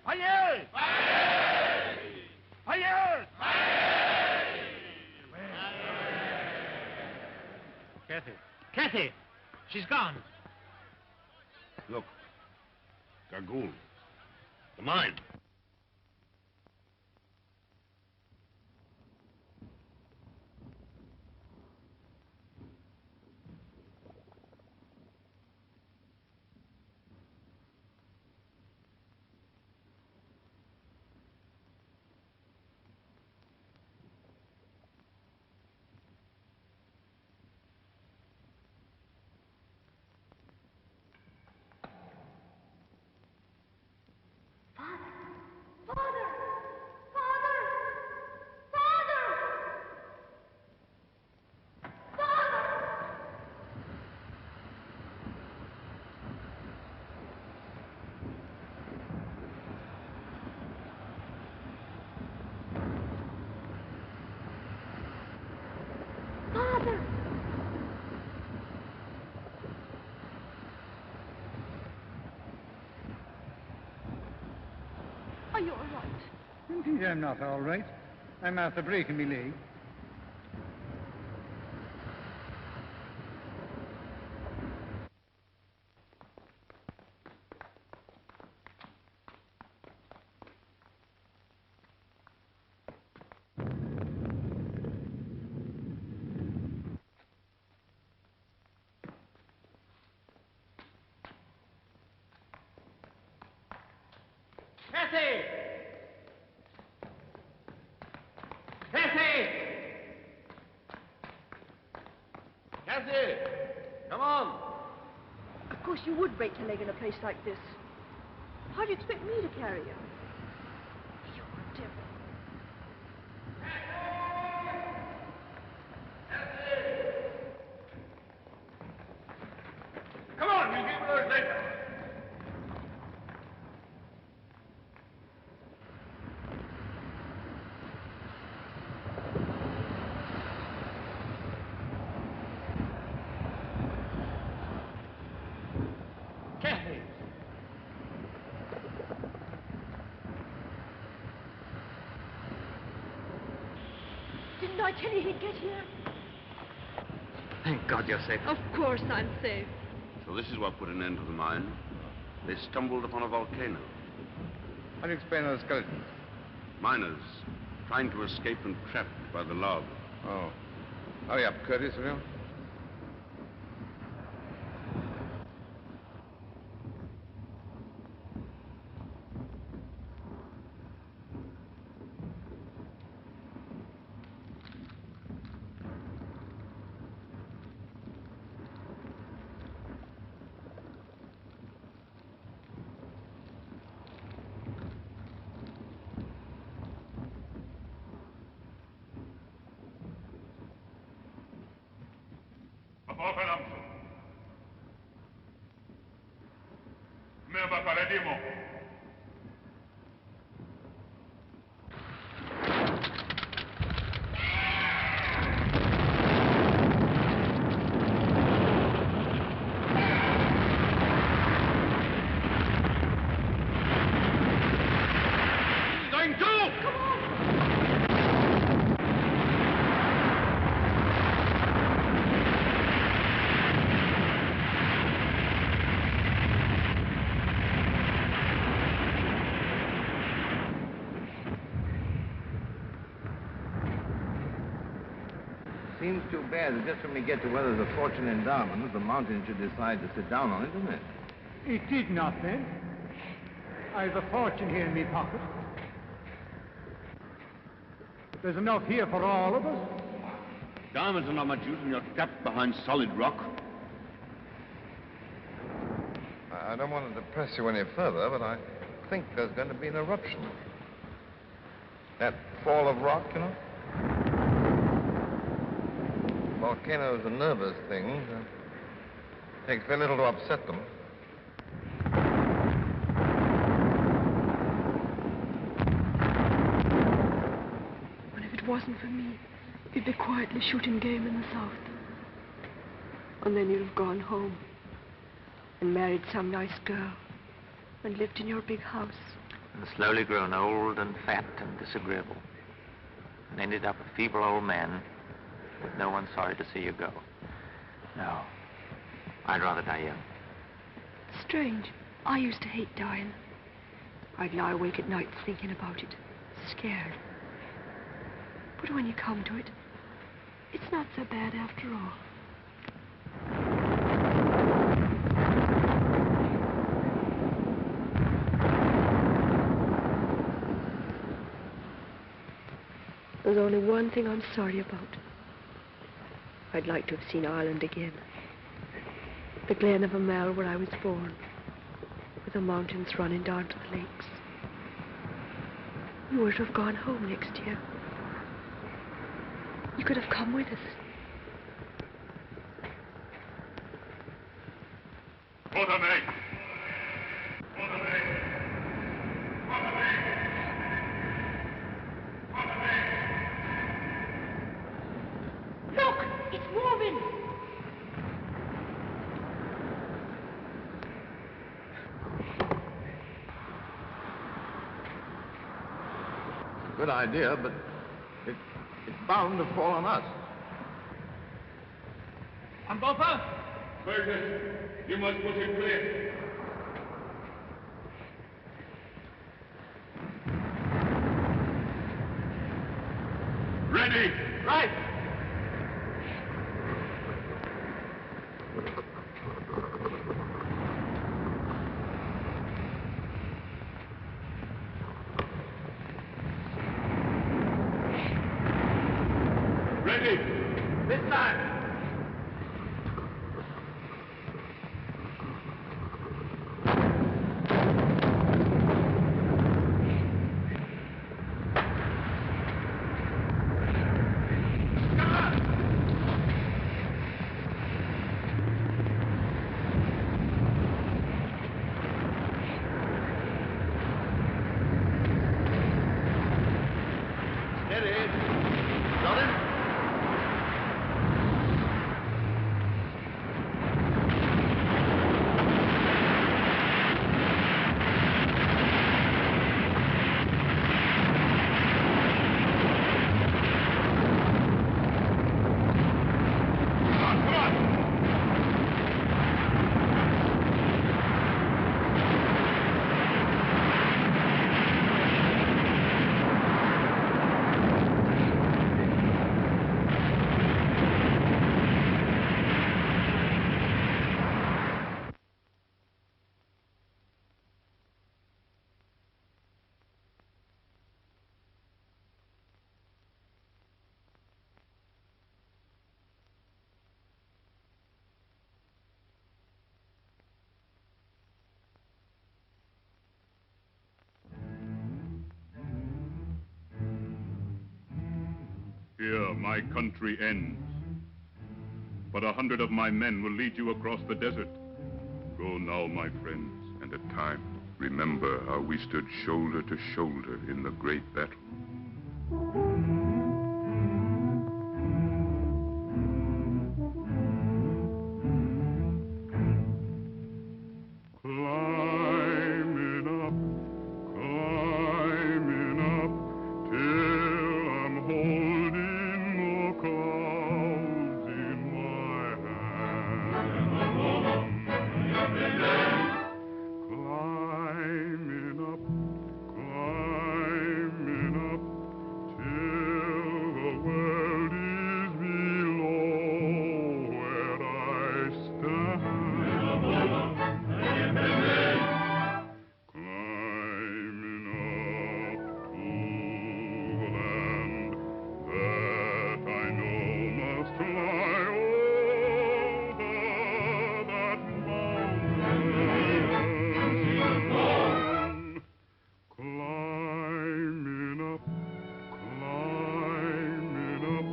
K: Hayır! Hayır!
B: Kathy. Kathy! She's gone.
A: Look. Gagool. The mine.
E: Father. you're right.
F: Indeed, I'm not all right. I'm after breaking my leg.
K: Cassie! Cassie! Cassie! Come on!
E: Of course you would break your leg in a place like this. How do you expect me to carry you? You devil.
K: Come on, we'll be with us later.
E: Didn't I tell you he'd get here?
A: Thank God you're safe.
E: Of course I'm safe.
A: So this is what put an end to the mine. They stumbled upon a volcano.
L: How do you explain those skeletons?
A: Miners trying to escape and trapped by the lava.
L: Oh. Hurry up, Curtis, will you?
J: Seems too bad that just when we get to where there's a fortune in diamonds, the mountain should decide to sit down on it, doesn't it?
F: It did not, then. I've a fortune here in my pocket. There's enough here for all of us.
A: Diamonds are not much use when you're trapped behind solid rock.
L: I don't want to depress you any further, but I think there's going to be an eruption. That fall of rock, you know? Volcanoes are nervous things. Takes very little to upset them.
E: And if it wasn't for me, you'd be quietly shooting game in the south. And then you'd have gone home and married some nice girl and lived in your big house.
I: And slowly grown old and fat and disagreeable. And ended up a feeble old man with no one sorry to see you go. No, I'd rather die young.
E: Strange. I used to hate dying. I'd lie awake at night thinking about it, scared. But when you come to it, it's not so bad after all. There's only one thing I'm sorry about. I'd like to have seen Ireland again. The glen of Amel where I was born, with the mountains running down to the lakes. You were to have gone home next year. You could have come with us.
H: Quatermain!
G: Look! It's moving!
L: Good idea, but it's bound to fall on us.
K: Umbopa?
H: Barkas, you must put him clear. Ready!
K: Right!
H: Ready!
K: This time!
H: Here, my country ends. But 100 of my men will lead you across the desert. Go now, my friends, and at times remember how we stood shoulder to shoulder in the great battle. Climbing up, till I'm holding the clouds in my hand. Climbing up, till the world is below where I stand. Climbing up to the land that I know must lie over that mountain. Climbing up,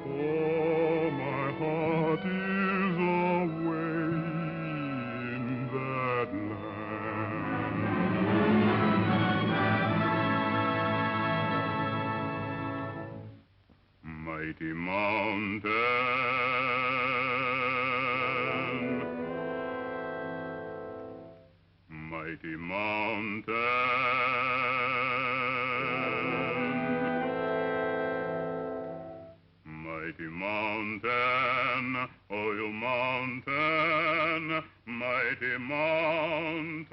H: for my heart is away in that land. Mighty mountain, mighty mountain, mighty mountain, oh you mountain, mighty mountain.